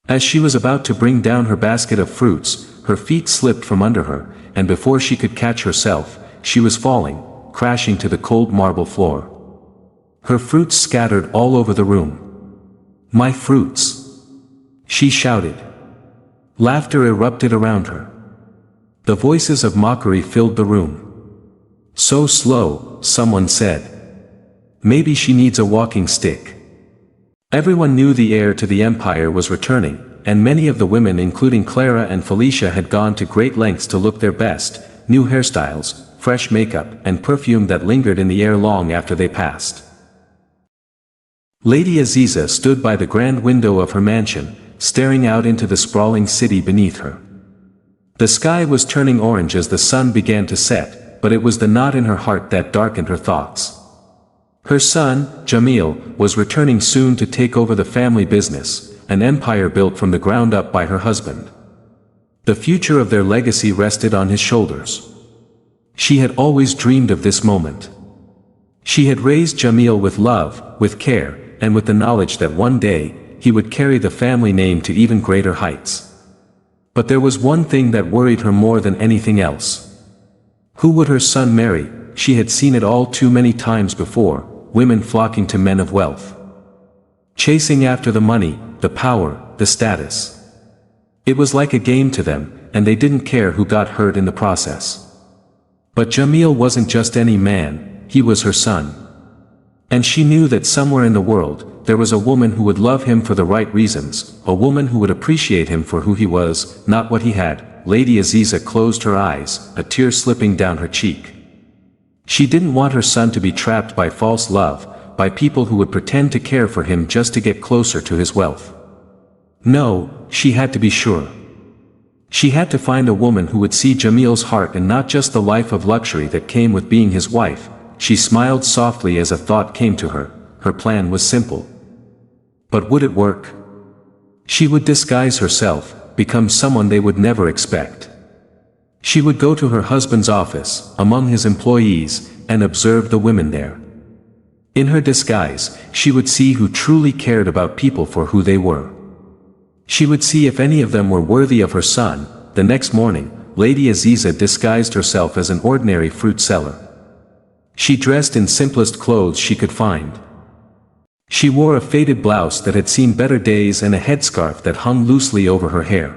As she was about to bring down her basket of fruits, her feet slipped from under her, and before she could catch herself, she was falling, crashing to the cold marble floor. Her fruits scattered all over the room. "My fruits!" she shouted. Laughter erupted around her. The voices of mockery filled the room. "So slow," someone said. "Maybe she needs a walking stick." Everyone knew the heir to the empire was returning, and many of the women including Clara and Felicia had gone to great lengths to look their best, new hairstyles, fresh makeup, and perfume that lingered in the air long after they passed. Lady Aziza stood by the grand window of her mansion, staring out into the sprawling city beneath her. The sky was turning orange as the sun began to set, but it was the knot in her heart that darkened her thoughts. Her son, Jamil, was returning soon to take over the family business, an empire built from the ground up by her husband. The future of their legacy rested on his shoulders. She had always dreamed of this moment. She had raised Jamil with love, with care, and with the knowledge that one day, he would carry the family name to even greater heights. But there was one thing that worried her more than anything else. Who would her son marry? She had seen it all too many times before, women flocking to men of wealth. Chasing after the money, the power, the status. It was like a game to them, and they didn't care who got hurt in the process. But Jamil wasn't just any man, he was her son. And she knew that somewhere in the world, there was a woman who would love him for the right reasons, a woman who would appreciate him for who he was, not what he had. Lady Aziza closed her eyes, a tear slipping down her cheek. She didn't want her son to be trapped by false love, by people who would pretend to care for him just to get closer to his wealth. No, she had to be sure. She had to find a woman who would see Jamil's heart and not just the life of luxury that came with being his wife. She smiled softly as a thought came to her. Her plan was simple. But would it work? She would disguise herself, become someone they would never expect. She would go to her husband's office, among his employees, and observe the women there. In her disguise, she would see who truly cared about people for who they were. She would see if any of them were worthy of her son. The next morning, Lady Aziza disguised herself as an ordinary fruit seller. She dressed in simplest clothes she could find. She wore a faded blouse that had seen better days and a headscarf that hung loosely over her hair.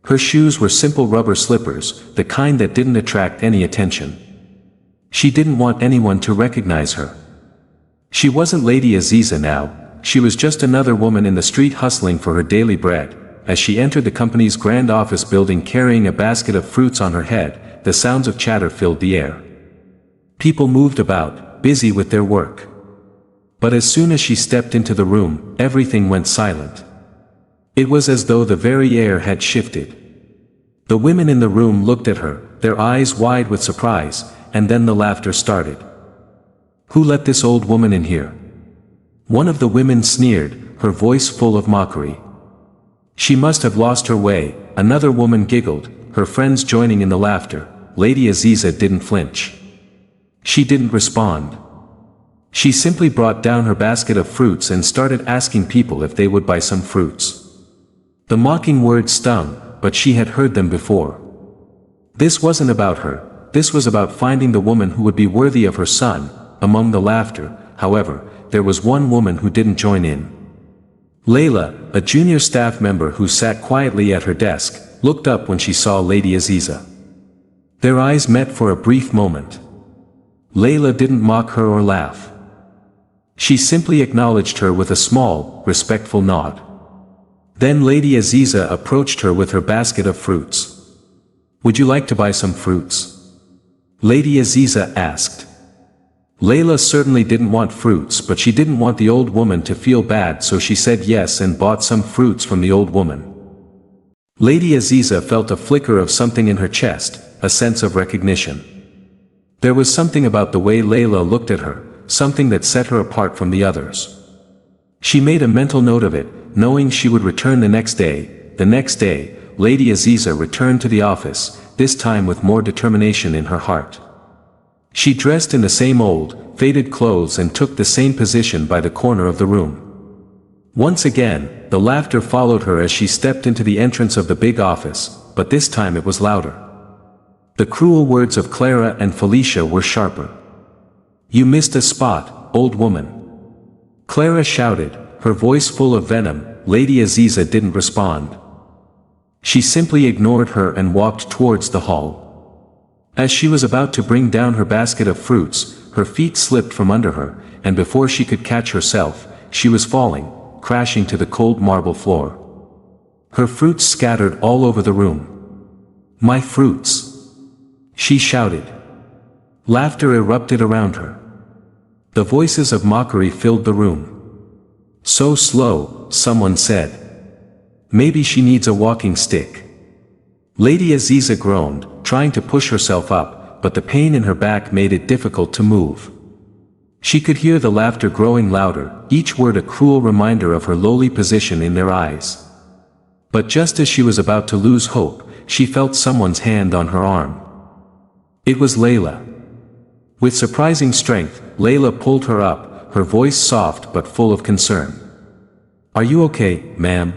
Her shoes were simple rubber slippers, the kind that didn't attract any attention. She didn't want anyone to recognize her. She wasn't Lady Aziza now, she was just another woman in the street hustling for her daily bread. As she entered the company's grand office building carrying a basket of fruits on her head, the sounds of chatter filled the air. People moved about, busy with their work. But as soon as she stepped into the room, everything went silent. It was as though the very air had shifted. The women in the room looked at her, their eyes wide with surprise, and then the laughter started. "Who let this old woman in here?" One of the women sneered, her voice full of mockery. "She must have lost her way," another woman giggled, her friends joining in the laughter. Lady Aziza didn't flinch. She didn't respond. She simply brought down her basket of fruits and started asking people if they would buy some fruits. The mocking words stung, but she had heard them before. This wasn't about her, this was about finding the woman who would be worthy of her son. Among the laughter, however, there was one woman who didn't join in. Layla, a junior staff member who sat quietly at her desk, looked up when she saw Lady Aziza. Their eyes met for a brief moment. Layla didn't mock her or laugh. She simply acknowledged her with a small, respectful nod. Then Lady Aziza approached her with her basket of fruits. "Would you like to buy some fruits?" Lady Aziza asked. Layla certainly didn't want fruits, but she didn't want the old woman to feel bad, so she said yes and bought some fruits from the old woman. Lady Aziza felt a flicker of something in her chest, a sense of recognition. There was something about the way Layla looked at her, something that set her apart from the others. She made a mental note of it, knowing she would return the next day. The next day, Lady Aziza returned to the office, this time with more determination in her heart. She dressed in the same old, faded clothes and took the same position by the corner of the room. Once again, the laughter followed her as she stepped into the entrance of the big office, but this time it was louder. The cruel words of Clara and Felicia were sharper. "You missed a spot, old woman," Clara shouted, her voice full of venom. Lady Aziza didn't respond. She simply ignored her and walked towards the hall. As she was about to bring down her basket of fruits, her feet slipped from under her, and before she could catch herself, she was falling, crashing to the cold marble floor. Her fruits scattered all over the room. "My fruits!" she shouted. Laughter erupted around her. The voices of mockery filled the room. "So slow," someone said. "Maybe she needs a walking stick." Lady Aziza groaned, trying to push herself up, but the pain in her back made it difficult to move. She could hear the laughter growing louder, each word a cruel reminder of her lowly position in their eyes. But just as she was about to lose hope, she felt someone's hand on her arm. It was Layla. With surprising strength, Layla pulled her up, her voice soft but full of concern. "Are you okay, ma'am?"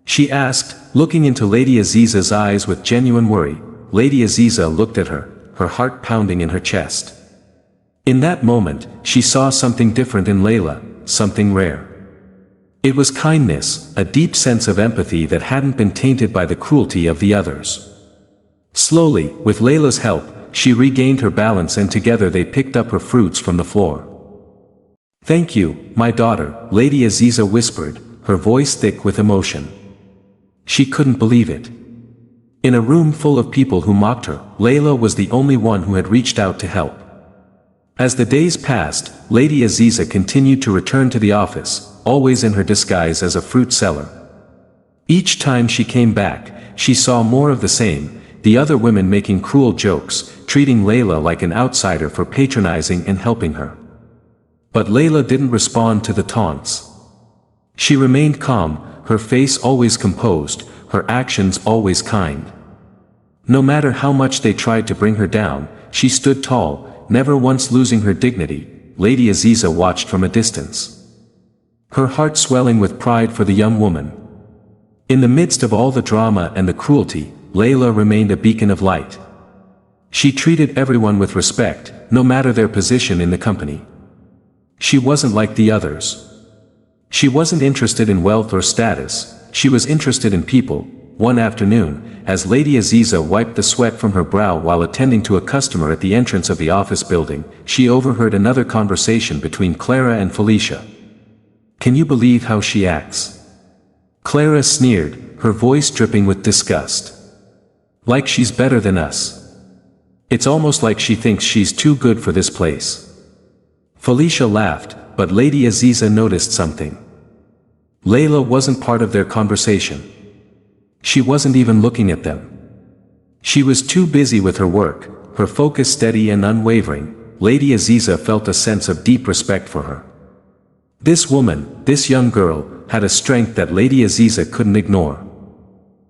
she asked, looking into Lady Aziza's eyes with genuine worry. Lady Aziza looked at her, her heart pounding in her chest. In that moment, she saw something different in Layla, something rare. It was kindness, a deep sense of empathy that hadn't been tainted by the cruelty of the others. Slowly, with Layla's help, she regained her balance and together they picked up her fruits from the floor. "Thank you, my daughter," Lady Aziza whispered, her voice thick with emotion. She couldn't believe it. In a room full of people who mocked her, Layla was the only one who had reached out to help. As the days passed, Lady Aziza continued to return to the office, always in her disguise as a fruit seller. Each time she came back, she saw more of the same, the other women making cruel jokes, treating Layla like an outsider for patronizing and helping her. But Layla didn't respond to the taunts. She remained calm, her face always composed, her actions always kind. No matter how much they tried to bring her down, she stood tall, never once losing her dignity. Lady Aziza watched from a distance, her heart swelling with pride for the young woman. In the midst of all the drama and the cruelty, Layla remained a beacon of light. She treated everyone with respect, no matter their position in the company. She wasn't like the others. She wasn't interested in wealth or status, she was interested in people. One afternoon, as Lady Aziza wiped the sweat from her brow while attending to a customer at the entrance of the office building, she overheard another conversation between Clara and Felicia. "Can you believe how she acts?" Clara sneered, her voice dripping with disgust. "Like she's better than us. It's almost like she thinks she's too good for this place." Felicia laughed, but Lady Aziza noticed something. Layla wasn't part of their conversation. She wasn't even looking at them. She was too busy with her work, her focus steady and unwavering. Lady Aziza felt a sense of deep respect for her. This woman, this young girl, had a strength that Lady Aziza couldn't ignore.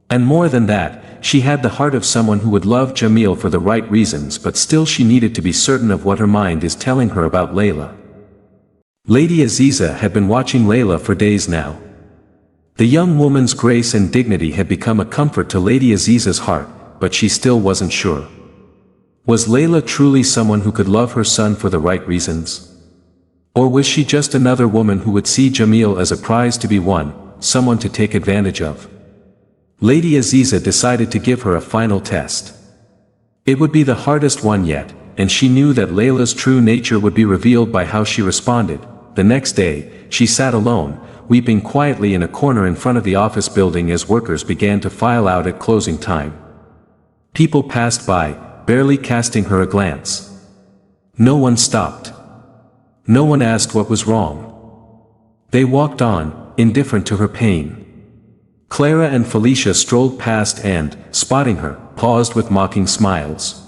And more than that, she had the heart of someone who would love Jamil for the right reasons, but still she needed to be certain of what her mind is telling her about Layla. Lady Aziza had been watching Layla for days now. The young woman's grace and dignity had become a comfort to Lady Aziza's heart, but she still wasn't sure. Was Layla truly someone who could love her son for the right reasons? Or was she just another woman who would see Jamil as a prize to be won, someone to take advantage of? Lady Aziza decided to give her a final test. It would be the hardest one yet, and she knew that Layla's true nature would be revealed by how she responded. The next day, she sat alone, weeping quietly in a corner in front of the office building as workers began to file out at closing time. People passed by, barely casting her a glance. No one stopped. No one asked what was wrong. They walked on, indifferent to her pain. Clara and Felicia strolled past and, spotting her, paused with mocking smiles.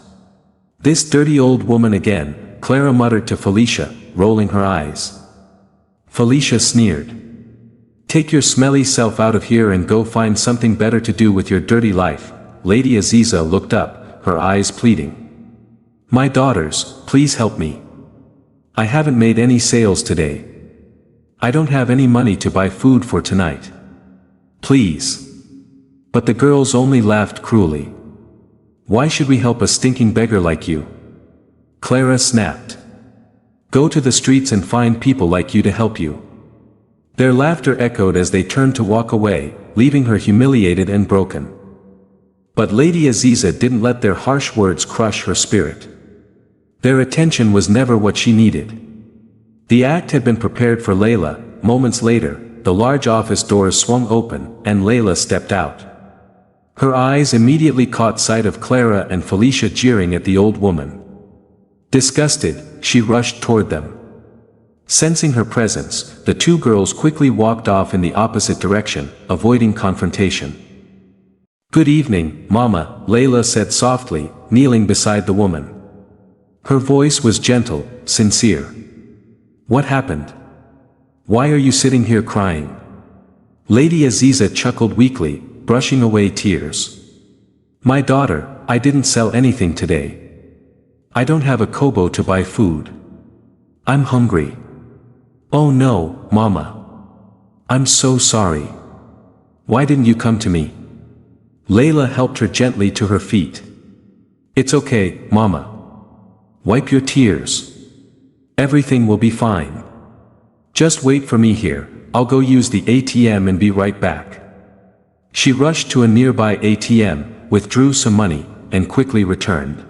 "This dirty old woman again," Clara muttered to Felicia, rolling her eyes. Felicia sneered. "Take your smelly self out of here and go find something better to do with your dirty life." Lady Aziza looked up, her eyes pleading. "My daughters, please help me. I haven't made any sales today." I don't have any money to buy food for tonight. Please. But the girls only laughed cruelly. Why should we help a stinking beggar like you? Clara snapped. Go to the streets and find people like you to help you. Their laughter echoed as they turned to walk away, leaving her humiliated and broken. But Lady Aziza didn't let their harsh words crush her spirit. Their attention was never what she needed. The act had been prepared for Layla. Moments later, the large office doors swung open, and Layla stepped out. Her eyes immediately caught sight of Clara and Felicia jeering at the old woman. Disgusted, she rushed toward them. Sensing her presence, the two girls quickly walked off in the opposite direction, avoiding confrontation. Good evening, Mama, Layla said softly, kneeling beside the woman. Her voice was gentle, sincere. What happened? Why are you sitting here crying? Lady Aziza chuckled weakly, brushing away tears. My daughter, I didn't sell anything today. I don't have a kobo to buy food. I'm hungry. Oh no, Mama. I'm so sorry. Why didn't you come to me? Layla helped her gently to her feet. It's okay, Mama. Wipe your tears. Everything will be fine. Just wait for me here, I'll go use the ATM and be right back. She rushed to a nearby ATM, withdrew some money, and quickly returned.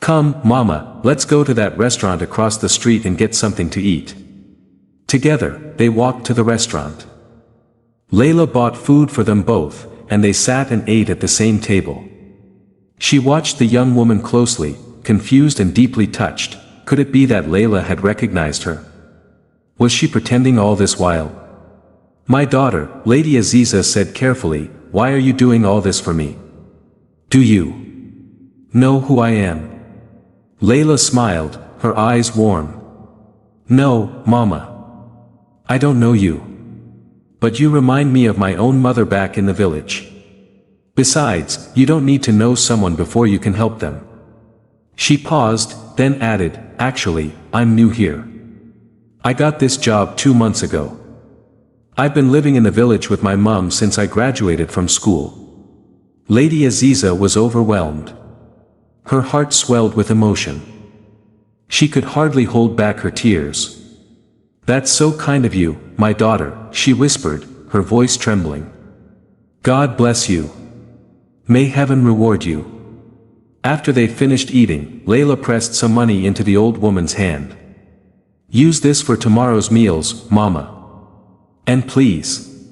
Come, Mama, let's go to that restaurant across the street and get something to eat. Together, they walked to the restaurant. Layla bought food for them both, and they sat and ate at the same table. She watched the young woman closely, confused and deeply touched. Could it be that Layla had recognized her? Was she pretending all this while? My daughter, Lady Aziza said carefully, why are you doing all this for me? Do you know who I am? Layla smiled, her eyes warm. No, Mama. I don't know you. But you remind me of my own mother back in the village. Besides, you don't need to know someone before you can help them. She paused, then added, actually, I'm new here. I got this job 2 months ago. I've been living in the village with my mom since I graduated from school. Lady Aziza was overwhelmed. Her heart swelled with emotion. She could hardly hold back her tears. That's so kind of you, my daughter, she whispered, her voice trembling. God bless you. May heaven reward you. After they finished eating, Layla pressed some money into the old woman's hand. Use this for tomorrow's meals, Mama. And please,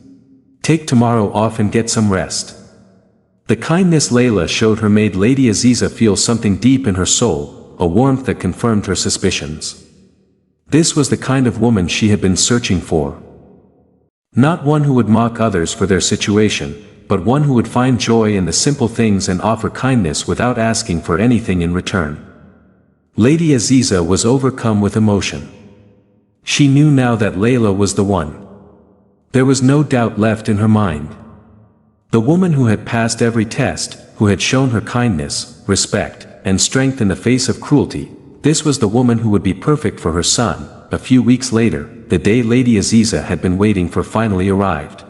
take tomorrow off and get some rest. The kindness Layla showed her made Lady Aziza feel something deep in her soul, a warmth that confirmed her suspicions. This was the kind of woman she had been searching for. Not one who would mock others for their situation, but one who would find joy in the simple things and offer kindness without asking for anything in return. Lady Aziza was overcome with emotion. She knew now that Layla was the one. There was no doubt left in her mind. The woman who had passed every test, who had shown her kindness, respect, and strength in the face of cruelty, this was the woman who would be perfect for her son. A few weeks later, the day Lady Aziza had been waiting for finally arrived.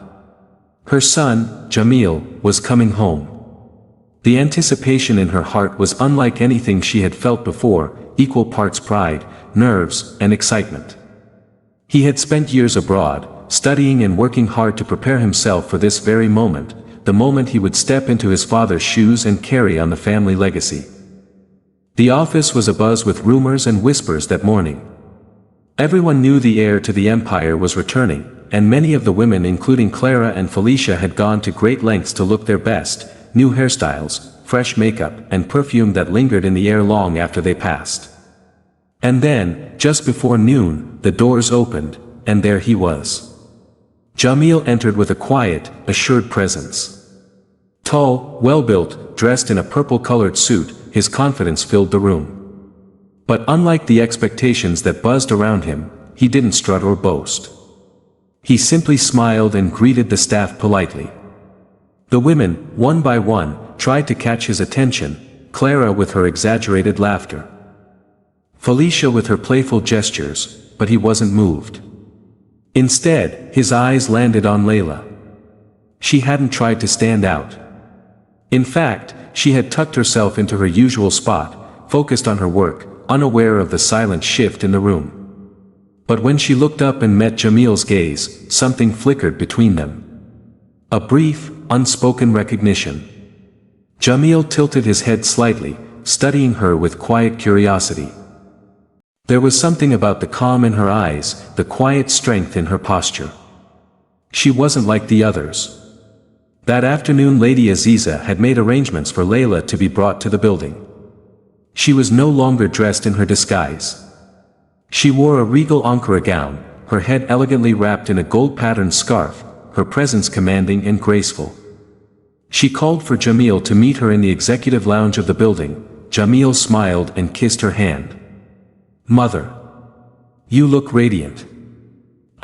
Her son, Jamil, was coming home. The anticipation in her heart was unlike anything she had felt before, equal parts pride, nerves, and excitement. He had spent years abroad, studying and working hard to prepare himself for this very moment, the moment he would step into his father's shoes and carry on the family legacy. The office was abuzz with rumors and whispers that morning. Everyone knew the heir to the empire was returning, and many of the women including Clara and Felicia had gone to great lengths to look their best, new hairstyles, fresh makeup, and perfume that lingered in the air long after they passed. And then, just before noon, the doors opened, and there he was. Jamil entered with a quiet, assured presence. Tall, well-built, dressed in a purple-colored suit, his confidence filled the room. But unlike the expectations that buzzed around him, he didn't strut or boast. He simply smiled and greeted the staff politely. The women, one by one, tried to catch his attention, Clara with her exaggerated laughter, Felicia with her playful gestures, but he wasn't moved. Instead, his eyes landed on Layla. She hadn't tried to stand out. In fact, she had tucked herself into her usual spot, focused on her work, unaware of the silent shift in the room. But when she looked up and met Jamil's gaze, something flickered between them. A brief, unspoken recognition. Jamil tilted his head slightly, studying her with quiet curiosity. There was something about the calm in her eyes, the quiet strength in her posture. She wasn't like the others. That afternoon Lady Aziza had made arrangements for Layla to be brought to the building. She was no longer dressed in her disguise. She wore a regal Ankara gown, her head elegantly wrapped in a gold-patterned scarf, her presence commanding and graceful. She called for Jamil to meet her in the executive lounge of the building. Jamil smiled and kissed her hand. "Mother. You look radiant."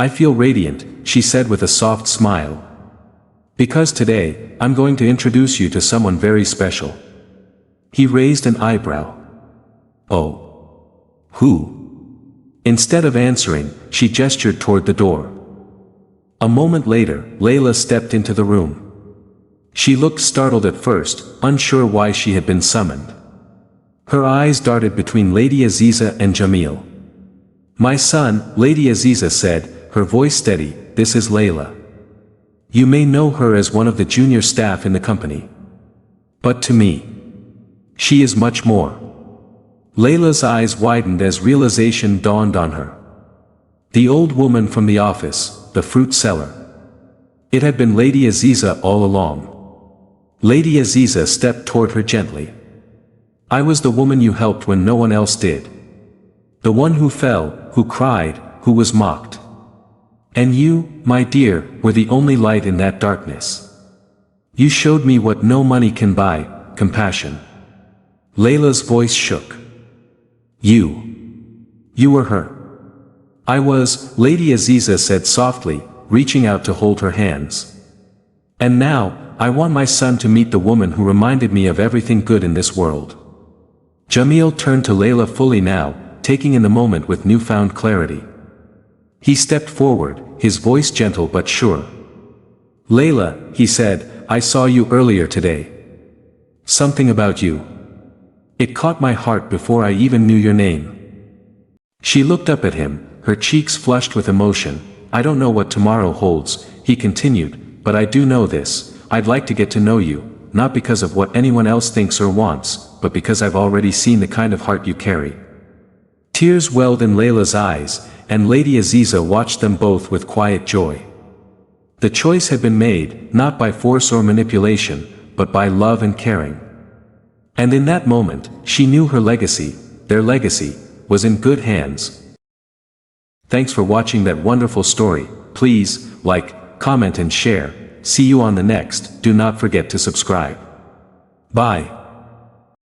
"I feel radiant," she said with a soft smile. "Because today, I'm going to introduce you to someone very special." He raised an eyebrow. "Oh. Who?" Instead of answering, she gestured toward the door. A moment later, Layla stepped into the room. She looked startled at first, unsure why she had been summoned. Her eyes darted between Lady Aziza and Jamil. "My son," Lady Aziza said, her voice steady, "this is Layla. You may know her as one of the junior staff in the company. But to me, she is much more." Layla's eyes widened as realization dawned on her. The old woman from the office, the fruit seller. It had been Lady Aziza all along. Lady Aziza stepped toward her gently. "I was the woman you helped when no one else did. The one who fell, who cried, who was mocked. And you, my dear, were the only light in that darkness. You showed me what no money can buy, compassion." Layla's voice shook. You were her." "I was," Lady Aziza said softly, reaching out to hold her hands. "And now, I want my son to meet the woman who reminded me of everything good in this world." Jamil turned to Layla fully now, taking in the moment with newfound clarity. He stepped forward, his voice gentle but sure. "Layla," he said, "I saw you earlier today. Something about you. It caught my heart before I even knew your name." She looked up at him, her cheeks flushed with emotion. "I don't know what tomorrow holds," he continued, "but I do know this, I'd like to get to know you, not because of what anyone else thinks or wants, but because I've already seen the kind of heart you carry." Tears welled in Layla's eyes, and Lady Aziza watched them both with quiet joy. The choice had been made, not by force or manipulation, but by love and caring. And in that moment, she knew her legacy, their legacy, was in good hands. Thanks for watching that wonderful story. Please, like, comment and share. See you on the next. Do not forget to subscribe. Bye.